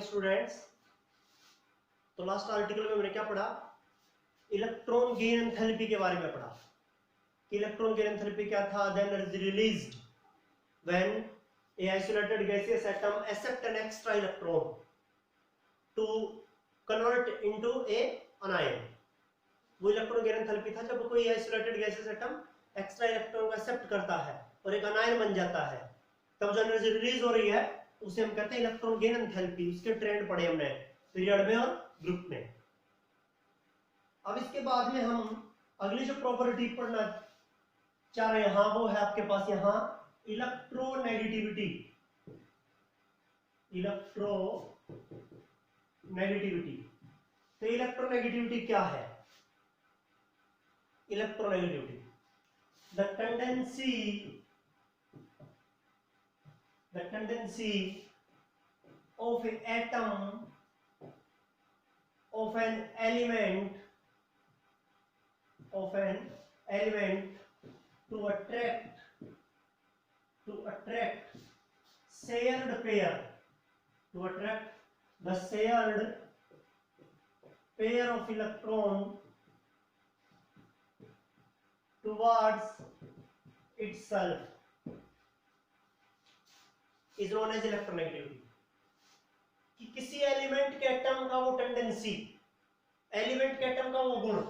Students. तो last article में मैंने क्या पढ़ा, इलेक्ट्रॉन गेन एंथैल्पी के बारे में पढ़ा। इलेक्ट्रॉन गेन एंथैल्पी क्या था? Then is released when a isolated gaseous atom accept an extra electron to convert into a anion. वो इलेक्ट्रॉन गेन एंथैल्पी था जब कोई isolated gaseous atom extra electron को एक्सेप्ट करता है और एक अनायन बन जाता है, तब जो एनर्जी रिलीज हो रही है उसे हम कहते हैं इलेक्ट्रॉन गेन एंथैल्पी। उसके ट्रेंड पढ़े हमने पीरियड में और ग्रुप में। अब इसके बाद में हम अगली जो प्रॉपर्टी पढ़ना चाह रहे हैं वो है आपके पास यहाँ इलेक्ट्रोनेगेटिविटी। इलेक्ट्रोनेगेटिविटी, तो इलेक्ट्रोनेगेटिविटी क्या है? Electronegativity, the tendency of an atom of an element to attract shared pair, to attract the shared pair of electron towards itself is known as electronegativity। कि किसी एलिमेंट के एटम का वो tendency, element के atom का वो गुण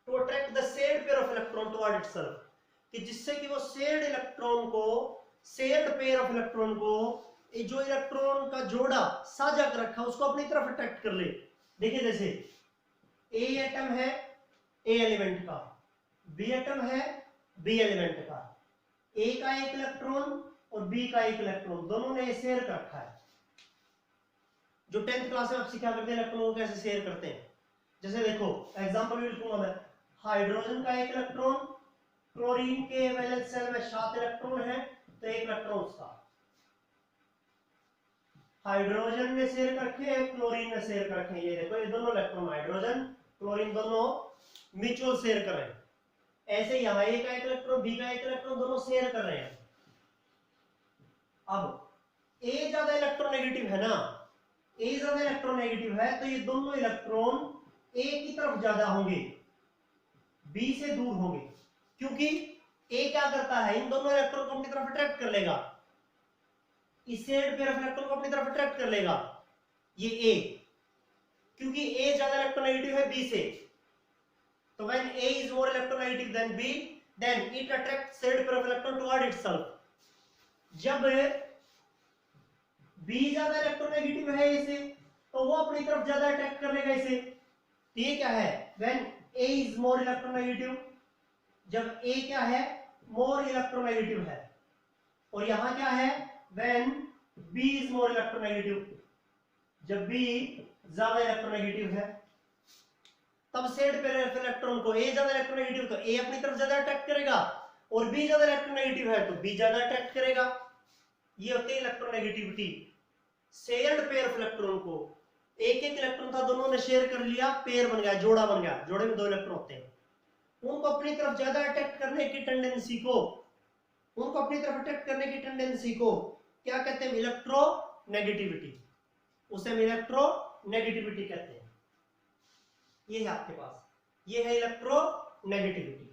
to attract the shared pair of electron toward itself, कि जिससे कि वो शेयर्ड इलेक्ट्रॉन को, शेयर्ड पेयर ऑफ इलेक्ट्रॉन को, जो इलेक्ट्रॉन का जोड़ा साझा कर रखा उसको अपनी तरफ अट्रैक्ट कर ले। देखिए जैसे ए एटम है ए एलिमेंट का, बी एटम है बी एलिमेंट का, ए का एक इलेक्ट्रॉन और बी का एक इलेक्ट्रॉन, दोनों ने शेयर कर रखा है। जो 10th क्लास में आप सिखा करते हैं इलेक्ट्रॉन को कैसे शेयर करते हैं। जैसे देखो एग्जांपल भी लिखूंगा मैं, हाइड्रोजन का एक इलेक्ट्रॉन, क्लोरीन के वैलेंस शेल में 7 इलेक्ट्रॉन है तो एक इलेक्ट्रॉन उसका। हाइड्रोजन ने शेयर कर रखे हैं, क्लोरीन ने शेयर कर रखे हैं। ये देखो ये दोनों इलेक्ट्रॉन, हाइड्रोजन क्लोरीन दोनों म्यूचुअल शेयर कर रहे हैं। ऐसे ही यहाँ ए का एक इलेक्ट्रॉन बी का एक इलेक्ट्रॉन दोनों शेयर कर रहे हैं। अब ए ज्यादा इलेक्ट्रोनेगेटिव है ना, ए ज्यादा इलेक्ट्रोनेगेटिव है तो ये दोनों इलेक्ट्रॉन ए की तरफ ज्यादा होंगे, बी से दूर होंगे, क्योंकि ए क्या करता है इन दोनों इलेक्ट्रॉन को अपनी तरफ अट्रैक्ट कर लेगा, इस शेयर्ड पेयर ऑफ इलेक्ट्रॉन को अपनी तरफ अट्रैक्ट कर लेगा ये ए, क्योंकि ए ज्यादा इलेक्ट्रोनेगेटिव है बी से। तो when A is more electronegative than B, then it attracts shared pair of electron toward itself। जब B ज्यादा इलेक्ट्रोनेगेटिव है A से तो वो अपनी तरफ ज्यादा अट्रैक्ट कर लेगा इसे। ये क्या है? when A is more electronegative, जब A क्या है? more electronegative है। और यहाँ क्या है? when B is more electronegative, जब B ज्यादा इलेक्ट्रोनेगेटिव है तब शेयर्ड पेयर ऑफ इलेक्ट्रॉन को ए ज्यादा इलेक्ट्रोनेगेटिव तो ए अपनी तरफ ज्यादा अट्रैक्ट करेगा, और बी ज्यादा इलेक्ट्रोनेगेटिव है तो बी ज्यादा अट्रैक्ट करेगा। ये होती है electronegativity. Shared pair of electron को, एक एक इलेक्ट्रॉन था दोनों ने शेयर कर लिया, पेयर बन गया, जोड़ा बन गया, जोड़े में 2 इलेक्ट्रॉन होते हैं, उनको अपनी तरफ ज्यादा अट्रैक्ट करने की टेंडेंसी को, उनको अपनी तरफ अट्रैक्ट करने की टेंडेंसी को क्या कहते हैं? इलेक्ट्रोनेगेटिविटी। उसे हम इलेक्ट्रोनेगेटिविटी कहते हैं। ये है आपके पास, ये है इलेक्ट्रोनेगेटिविटी।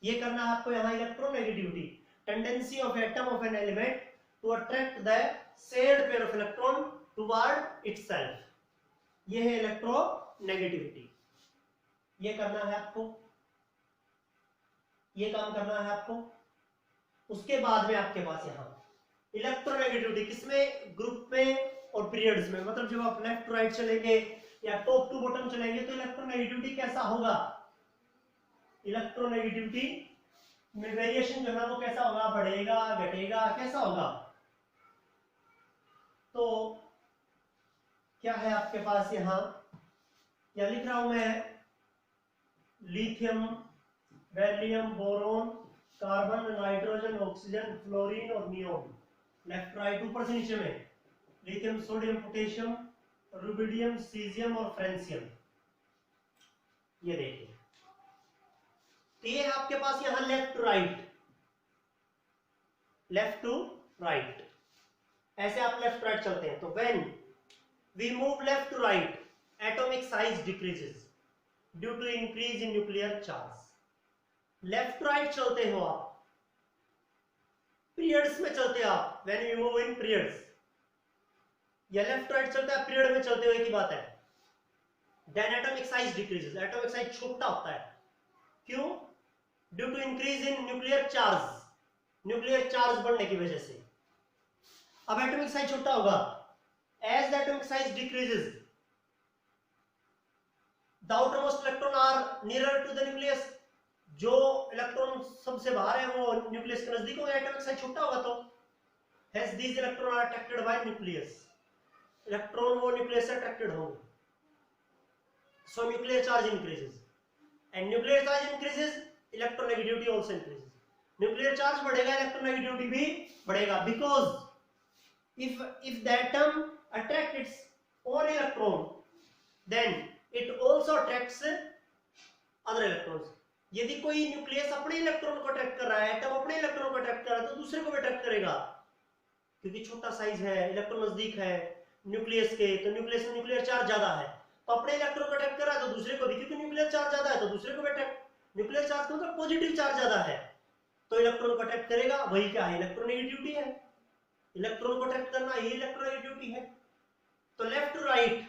ये करना है आपको यहाँ electronegativity, tendency of atom of an element to attract the shared pair of electron toward itself. ये है इलेक्ट्रोनेगेटिविटी। ये करना है आपको, ये काम करना है आपको। उसके बाद में आपके पास यहाँ इलेक्ट्रोनेगेटिविटी किसमें? ग्रुप में और पीरियड्स में। मतलब जब आप लेफ्ट राइट चलेंगे या टॉप टू बॉटम चलेंगे तो इलेक्ट्रोनेगेटिविटी कैसा होगा? इलेक्ट्रोनेगेटिविटी में वेरिएशन जो है वो कैसा होगा? बढ़ेगा, घटेगा, कैसा होगा? तो क्या है आपके पास यहाँ, या लिख रहा हूं मैं, lithium, beryllium, boron, carbon, nitrogen, oxygen, fluorine और नियोन। लेफ्ट राइट ऊपर से नीचे में lithium, sodium, potassium, rubidium, caesium और फ्रेंसियम। ये देखिए, तो ये है आपके पास यहां left right, left to right, ऐसे आप लेफ्ट राइट चलते हैं। तो when we move left to right, atomic size decreases due to increase in nuclear charge. Left right चलते हो आप, पीरियड्स में चलते हो आप, when you move in periods, या लेफ्ट राइट चलता है पीरियड में चलते हुए की बात है, then atomic size decreases, atomic size छोटा होता है, क्यों? Due to increase in nuclear charge, nuclear charge बढ़ने की वजह से। अब एटॉमिक साइज छोटा होगा, as the atomic size decreases the outermost electron are nearer to the nucleus, जो इलेक्ट्रॉन सबसे बाहर है वो न्यूक्लियस के नजदीक होगा, एटॉमिक साइज छोटा होगा, तो hence these electrons are attracted by nucleus, electron वो न्यूक्लियस से अट्रैक्टेड होंगे, so nuclear charge increases and nuclear charge increases, electronegativity also increases, nuclear charge बढ़ेगा, electronegativity भी बढ़ेगा, because if the atom attracts its own electron then it also attracts other electrons, यदि कोई nucleus अपने electron को attract कर रहा है, एटम अपने इलेक्ट्रॉन को अट्रैक्ट कर रहा है, तो दूसरे को भी अट्रैक्ट करेगा, क्योंकि छोटा साइज है, इलेक्ट्रॉन नजदीक है न्यूक्लियस के, तो न्यूक्लियस में न्यूक्लियर चार्ज ज्यादा है, तो अपने इलेक्ट्रॉन को अट्रैक्ट कर रहा है तो दूसरे को भी, क्योंकि न्यूक्लियर चार्ज ज्यादा है तो दूसरे को भी अट्रैक्ट, न्यूक्लियर चार्ज का मतलब पॉजिटिव चार्ज ज्यादा है तो इलेक्ट्रॉन को अट्रैक्ट करेगा, वही क्या है? इलेक्ट्रोनेगेटिविटी है, इलेक्ट्रॉन को अट्रैक्ट करना यही इलेक्ट्रोनेगेटिविटी है। तो लेफ्ट टू राइट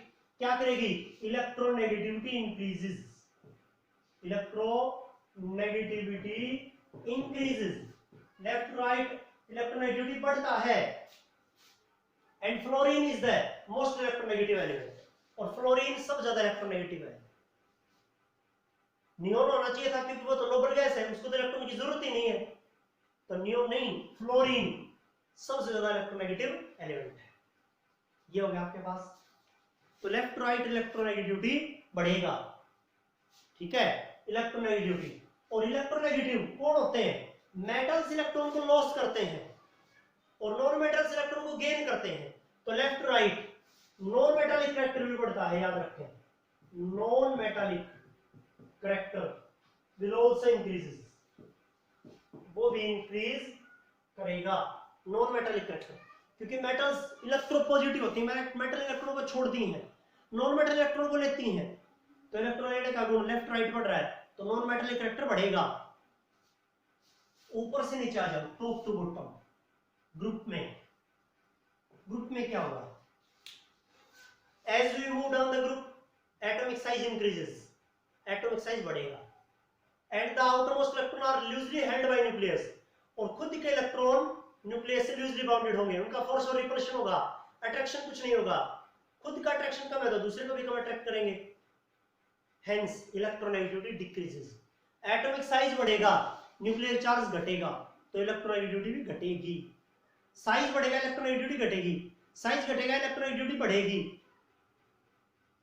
क्या करेगी? Electronegativity increases, electronegativity increases, left to right electronegativity बढ़ता है, and fluorine is the most electronegative element, और फ्लोरीन सब ज्यादा इलेक्ट्रोनेगेटिव है। नियोन होना चाहिए था क्योंकि वो तो नोबल गैस है, उसको तो इलेक्ट्रॉन की जरूरत ही नहीं है, तो नियोन नहीं, फ्लोरीन सबसे ज्यादा इलेक्ट्रोनेगेटिव एलिमेंट है। ये हो गया आपके पास। तो लेफ्ट टू राइट इलेक्ट्रोनेगेटिविटी बढ़ेगा, ठीक है, इलेक्ट्रोनेगेटिविटी। और इलेक्ट्रोनेगेटिव कौन होते हैं? मेटल्स इलेक्ट्रॉन को लॉस करते हैं और नॉन मेटल्स इलेक्ट्रॉन को गेन करते हैं। तो left to right non metallic character भी बढ़ता है, याद रखें, non metallic character will also increases, वो भी इंक्रीज करेगा नॉन मेटालिक करैक्टर, क्योंकि मेटल्स इलेक्ट्रोपॉजिटिव होती हैं, मेटल इलेक्ट्रॉन को छोड़ती हैं, नॉन मेटल इलेक्ट्रॉन को लेती हैं, तो इलेक्ट्रॉन लेने का गुण लेफ्ट राइट बढ़ रहा है, तो नॉन मेटालिक करैक्टर बढ़ेगा। ऊपर से नीचे आ जाओ, टॉप टू बॉटम, ग्रुप में क्या होगा? As we move down the group atomic size increases, atomic size बढ़ेगा, and the outermost electron are loosely held by nucleus, और खुद के इलेक्ट्रॉन न्यूक्लियस से लूजली बाउंडेड होंगे, उनका फोर्स और रिपल्शन होगा, अट्रैक्शन कुछ नहीं होगा, खुद का अट्रैक्शन कम है तो दूसरे को भी कम अट्रैक्ट करेंगे, hence electronegativity decreases. Atomic size बढ़ेगा, न्यूक्लियर चार्ज घटेगा, तो इलेक्ट्रोनेगेटिविटी भी घटेगी। साइज बढ़ेगा, इलेक्ट्रोनेगेटिविटी घटेगी, साइज घटेगा, इलेक्ट्रोनेगेटिविटी बढ़ेगी।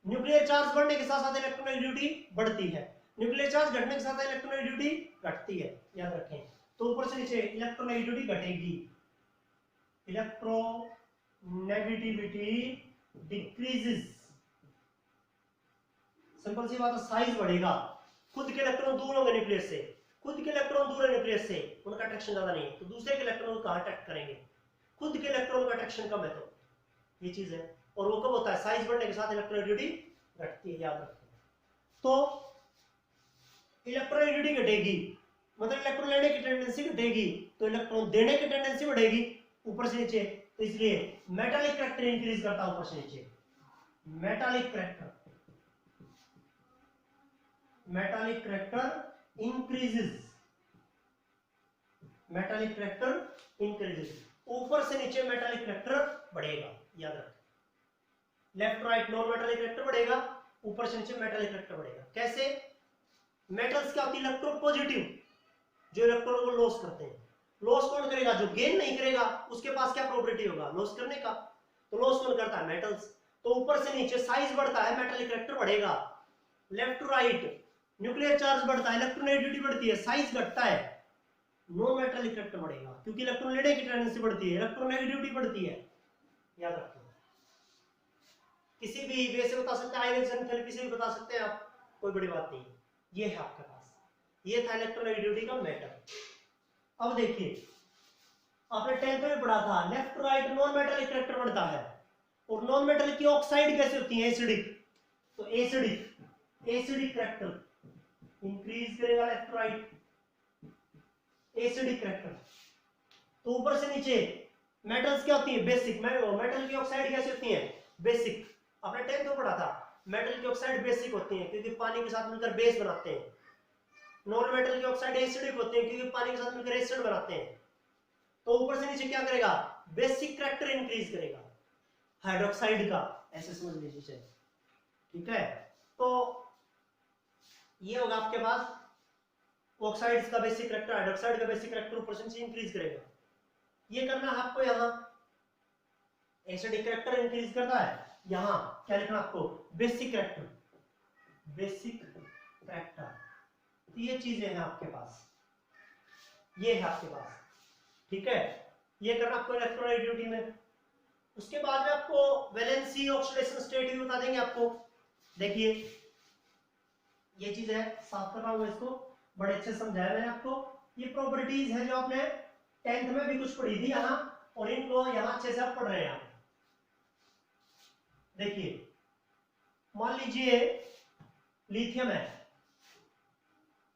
न्यूक्लियर चार्ज बढ़ने के साथ साथ इलेक्ट्रोनेगेटिविटी बढ़ती है, न्यूक्लियर चार्ज घटने के साथ इलेक्ट्रोनेगेटिविटी घटती है, याद रखें। तो ऊपर से नीचे इलेक्ट्रोनेगेटिविटी घटेगी, इलेक्ट्रोनेगेटिविटी डिक्रीजेस, सिंपल सी बात है, साइज बढ़ेगा, खुद के इलेक्ट्रॉन दूर होंगे न्यूक्लियस से, खुद के इलेक्ट्रॉन दूर है न्यूक्लियस से, उनका अट्रैक्शन ज्यादा नहीं है, तो दूसरे के इलेक्ट्रॉन को कहां अट्रैक्ट करेंगे? खुद के इलेक्ट्रॉन का अट्रैक्शन कम है, तो ये चीज है। और वो कब होता है? साइज बढ़ने के साथ इलेक्ट्रोनेगेटिविटी घटती है, याद रखें। तो इलेक्ट्रोनेगेटिविटी घटेगी मतलब इलेक्ट्रॉन लेने की टेंडेंसी घटेगी, तो इलेक्ट्रॉन देने की टेंडेंसी बढ़ेगी ऊपर से नीचे, तो इसलिए मेटालिक करैक्टर इंक्रीज करता है ऊपर से नीचे, metallic character increases, metallic character increases, ऊपर से नीचे मेटालिक करैक्टर बढ़ेगा, याद रखें। Left right non metallic character बढ़ेगा, ऊपर से नीचे मेटालिक करैक्टर बढ़ेगा। कैसे? मेटल्स क्या होती है? इलेक्ट्रोपॉजिटिव, जो इलेक्ट्रॉन को लॉस करते हैं। लॉस कौन करेगा? जो गेन नहीं करेगा, उसके पास क्या प्रोबेबिलिटी होगा लॉस करने का? तो लॉस कौन करता है? मेटल्स। तो ऊपर से नीचे साइज बढ़ता है, मेटालिक करैक्टर बढ़ेगा। Left to right nuclear charge बढ़ता है, इलेक्ट्रोनेगेटिविटी बढ़ती है, साइज घटता है, नो मेटालिक करैक्टर बढ़ेगा, क्योंकि इलेक्ट्रॉन लेने की टेंडेंसी बढ़ती है, इलेक्ट्रोनेगेटिविटी बढ़ती है, याद रखिए। किसी भी वे से बता सकते हैं, आयनिक एंथैल्पी से भी बता सकते हैं आप, कोई बड़ी बात नहीं। ये है आपके पास, ये था इलेक्ट्रोनेगेटिविटी का मैटर। अब देखिए, आपने 10th में पढ़ा था left right non metallic character बढ़ता है, और नॉन मेटल की ऑक्साइड कैसे होती है? एसिडिक। तो एसिडिक करैक्टर इंक्रीज करेगा लेफ्ट राइट, एसिडिक करैक्टर। तो ऊपर से नीचे मेटल्स क्या होती है? बेसिक। मेटल की ऑक्साइड कैसे होती है? बेसिक। आपने 10th में पढ़ा था, मेटल की ऑक्साइड बेसिक होती है क्योंकि पानी के साथ मिलकर बेस बनाते हैं। नॉन मेटल की ऑक्साइड एसिडिक होती है क्योंकि पानी के साथ मिलकर एसिड बनाते हैं। तो ऊपर से नीचे क्या करेगा? बेसिक करैक्टर इंक्रीज करेगा हाइड्रोक्साइड का, ऐसे समझ लीजिए। ठीक है, तो ये होगा आपके पास ऑक्साइड्स का बेसिक करैक्टर, हाइड्रोक्साइड का बेसिक करैक्टर ऊपर से नीचे इंक्रीज करेगा। ये करना है आपको। यहां एसिडिक करैक्टर इंक्रीज करता है, यहां क्या लिखना आपको? Basic character, basic character. तो ये चीजें हैं आपके पास, ये है आपके पास। ठीक है, ये करना आपको इलेक्ट्रोनेगेटिविटी में। उसके बाद में आपको वैलेंसी ऑक्सीडेशन स्टेट भी बता देंगे आपको। देखिए ये चीज है, साफ कर रहा हूं इसको, बड़े अच्छे से समझाया मैंने आपको। ये प्रॉपर्टीज है जो आपने 10th में भी कुछ पढ़ी थी यहां, और इनको यहां अच्छे से आप पढ़ रहे हैं आप। देखिए मान लीजिए लिथियम है,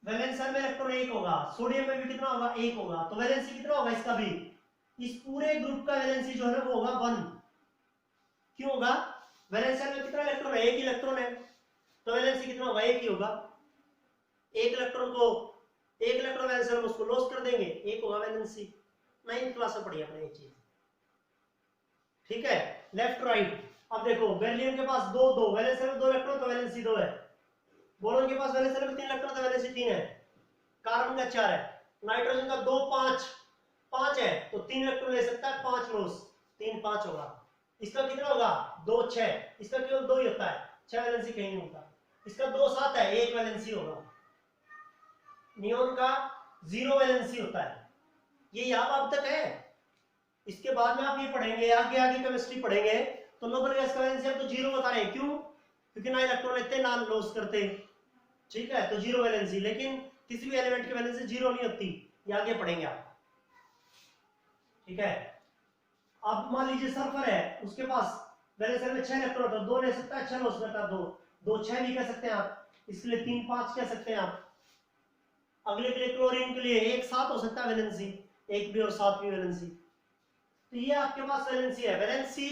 वैलेंस में इलेक्ट्रॉन 1 होगा, सोडियम में भी कितना होगा? 1 होगा। तो वैलेंसी कितना होगा इसका भी? इस पूरे ग्रुप का वैलेंसी जो है ना वो होगा 1। क्यों होगा? वैलेंस में कितना इलेक्ट्रॉन है? 1 इलेक्ट्रॉन है, तो वैलेंसी कितना होगा? 1 ही होगा। एक इलेक्ट्रॉन वैलेंस में उसको लॉस कर देंगे, 1 होगा वैलेंसी। 9th क्लास में पढ़ी आपने ये चीज। ठीक है, लेफ्ट राइट। अब देखो बेरिलियम के पास 2 वैलेंस में 2 इलेक्ट्रॉन, तो वैलेंसी 2 है। बोरोन के पास वैलेंस में 3 इलेक्ट्रॉन, तो वैलेंसी 3 है। कार्बन का 4 है। नाइट्रोजन का 2 5 है, तो 3 इलेक्ट्रॉन ले सकता है, 5 लॉस, 3 5 होगा। इसका कितना होगा? 2 6। इसका केवल 2 ही होता है, 6 वैलेंसी कहीं नहीं होता। इसका 2 7 है, 1 वैलेंसी होगा। नियोन का 0 वैलेंसी होता है। ये याद अब तक है। इसके बाद में आप ये पढ़ेंगे, आगे केमिस्ट्री पढ़ेंगे, तो नोबल गैस का वैलेंसी हम तो 0 बता रहे हैं। क्यों? क्योंकि ना इलेक्ट्रॉन लेते ना लॉस करते। ठीक है, तो 0 वैलेंसी। लेकिन किसी भी एलिमेंट की वैलेंसी 0 नहीं होती, ये आगे पढ़ेंगे आप। ठीक है, अब मान लीजिए सल्फर है, उसके पास वैलेंस में 6 इलेक्ट्रॉन होता है, 2 ले सकता है, 6 लॉस करता है, 2 6 भी कह सकते हैं आप, इसके लिए 3 5 कह सकते हैं आप। अगले के लिए क्लोरीन के लिए 1 7 हो सकता है वैलेंसी, 1 भी और 7 भी वैलेंसी। तो ये आपके पास वैलेंसी है। वैलेंसी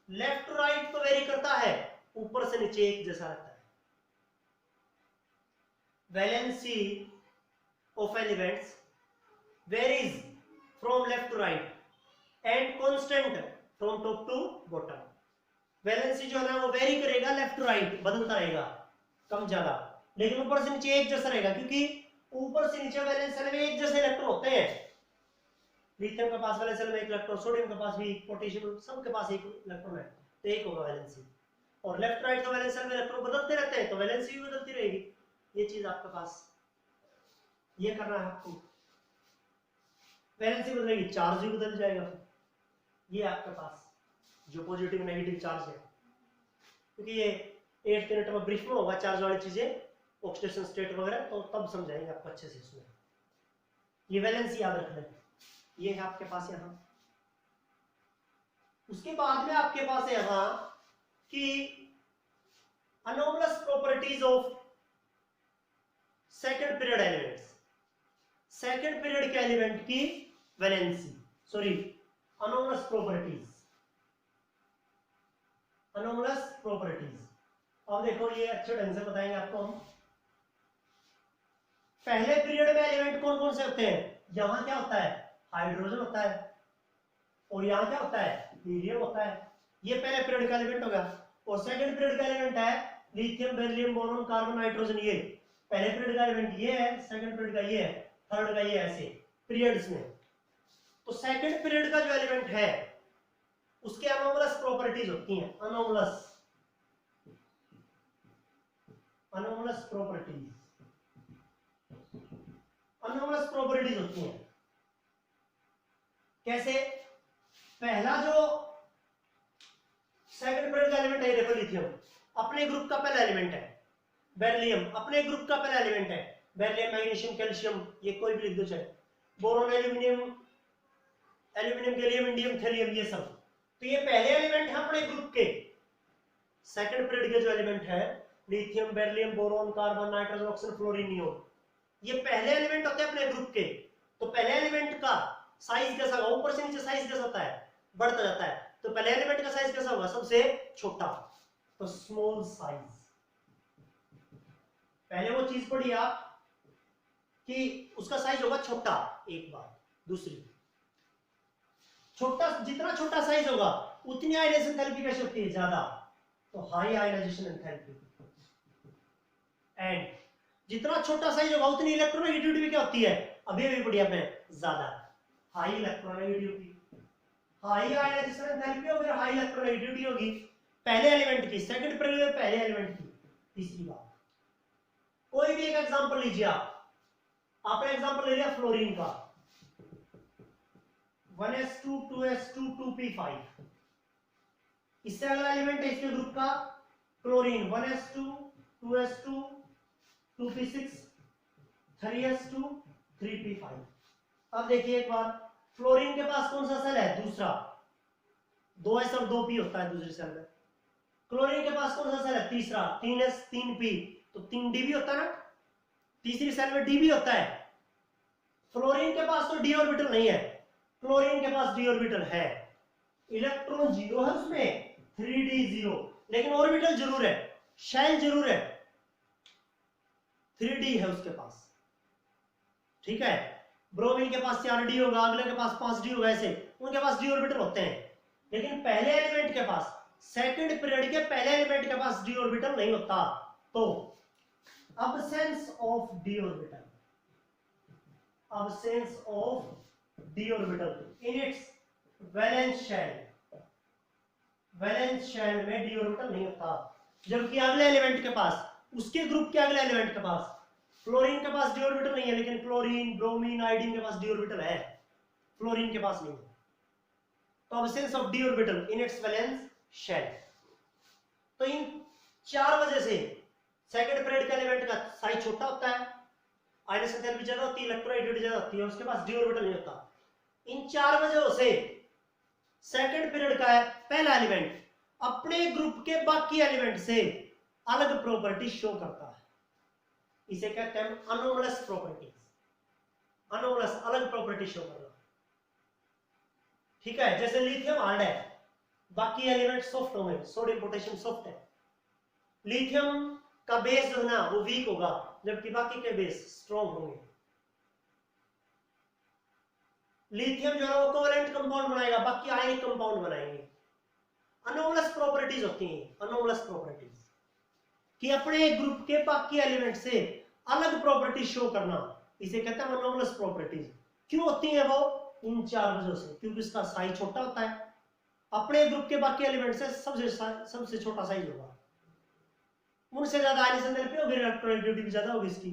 लेफ्ट राइट तो वेरी करता है, ऊपर से नीचे एक जैसा रहता है। Valency of elements varies from left to right and constant from top to bottom. Valency जो है ना वो वेरी करेगा, लेफ्ट टू राइट बदलता रहेगा, कम ज्यादा, लेकिन ऊपर से नीचे एक जैसा रहेगा, क्योंकि ऊपर से नीचे वैलेंस सेल में एक जैसे इलेक्ट्रॉन होते हैं। लिथियम के पास वैलेंस सेल में 1 इलेक्ट्रॉन, सोडियम के पास भी, पोटेशियम सबके पास 1 इलेक्ट्रॉन है, तो 1 होगा वैलेंसी। और लेफ्ट राइट का वैलेंस सेल में इलेक्ट्रॉन बदलते रहते हैं, तो वैलेंसी भी बदलती रहेगी। ये चीज आपके पास ये करना है आपको। वैलेंसी बदलेगी, चार्ज भी बदल जाएगा। ये आपके पास जो पॉजिटिव नेगेटिव चार्ज है, क्योंकि ये 8th यूनिट में ब्रीफ में होगा चार्ज वाली चीजें, ऑक्सीडेशन स्टेट वगैरह, तो तब समझाएंगे आपको अच्छे से इसमें। ये वैलेंसी याद रख लें, ये है आपके पास यहां। उसके बाद में आपके पास है यहां कि anomalous properties of second period elements. Second period के एलिमेंट की valency, sorry anomalous properties, anomalous properties. अब देखो ये अच्छे ढंग से बताएंगे आपको हम। पहले पीरियड में एलिमेंट कौन कौन से होते हैं? यहां क्या होता है? हाइड्रोजन होता है, और यहां क्या होता है? हीलियम होता है। ये पहले पीरियड का एलिमेंट होगा। और सेकंड पीरियड का एलिमेंट है lithium, beryllium, boron, carbon, nitrogen. ये पहले पीरियड का एलिमेंट ये है, सेकंड पीरियड का ये है, थर्ड का ये, ऐसे पीरियड्स में। तो सेकंड पीरियड का जो एलिमेंट है उसके अनोमलस प्रॉपर्टीज होती हैं, अनोमलस प्रॉपर्टीज, अनोमलस प्रॉपर्टीज होती हैं। कैसे? पहला जो सेकंड पीरियड का एलिमेंट है, देखो लिथियम अपने ग्रुप का पहला एलिमेंट है, बेरिलियम अपने ग्रुप का पहला एलिमेंट है, बेरिलियम, मैग्नीशियम, कैल्शियम, ये कोई भी लिख दो चाहे, boron, aluminium, gallium, indium, thallium, ये सब तो ये पहले एलिमेंट है अपने ग्रुप के। सेकंड पीरियड के जो एलिमेंट है lithium, beryllium, boron, carbon, nitrogen, oxygen, fluorine, neon, ये पहले एलिमेंट होते हैं अपने ग्रुप के। तो पहले एलिमेंट का साइज कैसा होगा, ऊपर से नीचे साइज कैसा होता है, बढ़ता जाता है। तो पहले एलिमेंट का साइज कैसा होगा, सबसे छोटा, तो स्मॉल साइज। पहले वो चीज पढ़ी आप कि उसका साइज होगा छोटा, एक बार। दूसरी, छोटा, जितना छोटा साइज होगा उतनी आयनाइजेशन एंथैल्पी कैसे होती है, ज्यादा, तो हाई आयनाइजेशन एंथैल्पी। एंड जितना छोटा साइज होगा उतनी इलेक्ट्रोनेगेटिविटी भी क्या होती है, अभी भी बढ़िया में ज्यादा, high electronegativity. High ionisation enthalpy और फिर हाई इलेक्ट्रोनेगेटिविटी होगी पहले एलिमेंट की, सेकंड पीरियड में पहले एलिमेंट की। तीसरी बात, कोई भी एक एग्जांपल लीजिए आप। आपने एग्जांपल ले लिया फ्लोरीन का, 1s2 2s2 2p5। इससे अगला एलिमेंट है इसके ग्रुप का chlorine, 1s2 2s2 2p6 3s2 3p5। अब देखिए एक बार, फ्लोरीन के पास कौन सा सेल है, दूसरा, 2s और 2p होता है दूसरे सेल में। क्लोरीन के पास कौन सा सेल है, तीसरा, 3s 3p, तो 3d भी होता है ना, तीसरी सेल में d भी होता है। फ्लोरीन के पास तो d ऑर्बिटल नहीं है, क्लोरीन के पास d ऑर्बिटल है। इलेक्ट्रॉन जीरो है उसमें, 3d 0, लेकिन ऑर्बिटल जरूर है, शेल जरूर है, 3d है उसके पास, ठीक है। ब्रोमीन के पास 4d होगा, अगले के पास 5d होगा, ऐसे उनके पास d ऑर्बिटल होते हैं। लेकिन पहले एलिमेंट के पास, सेकंड पीरियड के पहले एलिमेंट के पास d ऑर्बिटल नहीं होता। तो absence of d orbital, absence of d orbital in its valence shell, valence shell में d ऑर्बिटल नहीं होता। जबकि अगले एलिमेंट के पास, उसके ग्रुप के अगले एलिमेंट के पास, फ्लोरीन के पास d ऑर्बिटल नहीं है, लेकिन क्लोरीन, ब्रोमीन, आयोडीन के पास d ऑर्बिटल है, फ्लोरीन के पास नहीं है। तो absence of d orbital in its valence shell। तो इन चार वजह से सेकंड पीरियड के एलिमेंट का साइज छोटा होता है, आयनाइजेशन एंथैल्पी ज्यादा होती है, इलेक्ट्रोनेगेटिविटी ज्यादा होती है, उसके पास d ऑर्बिटल नहीं होता। इन चार वजहों से सेकंड पीरियड का है पहला एलिमेंट अपने ग्रुप के बाकी एलिमेंट से अलग प्रॉपर्टी शो करता है। इसे कहते हैं अनोमलस प्रॉपर्टीज। अनोमलस, अलग प्रॉपर्टी शो करना, ठीक है। जैसे लिथियम हार्ड है, बाकी एलिमेंट सॉफ्ट होंगे, सोडियम पोटेशियम सॉफ्ट है। लिथियम का बेस जो है ना वो वीक होगा, जबकि बाकी के बेस स्ट्रॉन्ग होंगे। लिथियम जो है वो कोवेलेंट कंपाउंड बनाएगा, बाकी आयनिक कंपाउंड बनाएंगे। अनोमलस प्रॉपर्टीज होती हैं, अनोमलस प्रॉपर्टीज, कि अपने ग्रुप के बाकी एलिमेंट से अलग प्रॉपर्टी शो करना, इसे कहते हैं अनोमलस प्रॉपर्टीज। क्यों होती है वो, इन चार वजहों से। क्योंकि इसका साइज छोटा होता है, अपने ग्रुप के बाकी एलिमेंट से सबसे छोटा साइज होगा, उनसे ज्यादा आयनाइजेशन एंथैल्पी होगी, इलेक्ट्रोनेगेटिविटी भी ज्यादा होगी इसकी,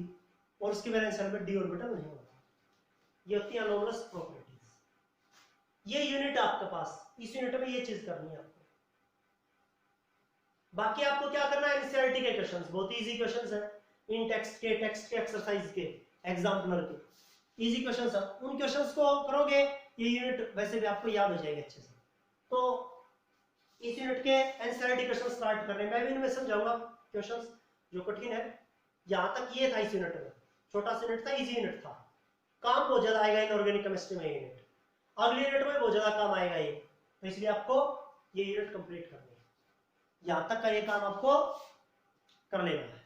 और उसकी वैलेंस शेल में d ऑर्बिटल नहीं होगा। ये होती है अनोमलस प्रॉपर्टीज। ये यूनिट आपके पास, इस यूनिट में ये चीज करनी है आपको। बाकी आपको क्या करना है, एनसीईआरटी के क्वेश्चंस, बहुत इजी क्वेश्चंस है, इन टेक्स्ट के एक्सरसाइज के, एग्जाम्पलर के इजी क्वेश्चंस है। उन क्वेश्चंस को करोगे, ये यूनिट वैसे भी आपको याद हो जाएगा अच्छे से। तो इस यूनिट के एनसीईआरटी क्वेश्चन स्टार्ट कर रहे हैं, मैं भी इनमें समझाऊंगा क्वेश्चंस जो कठिन है। यहां तक ये था इस यूनिट में, छोटा सा यूनिट था, इजी यूनिट था। काम बहुत ज्यादा आएगा इनऑर्गेनिक केमिस्ट्री में ये यूनिट, अगले यूनिट में बहुत ज्यादा काम आएगा ये, तो इसलिए आपको ये यूनिट कंप्लीट करनी है। यहां तक का ये काम आपको कर लेना है।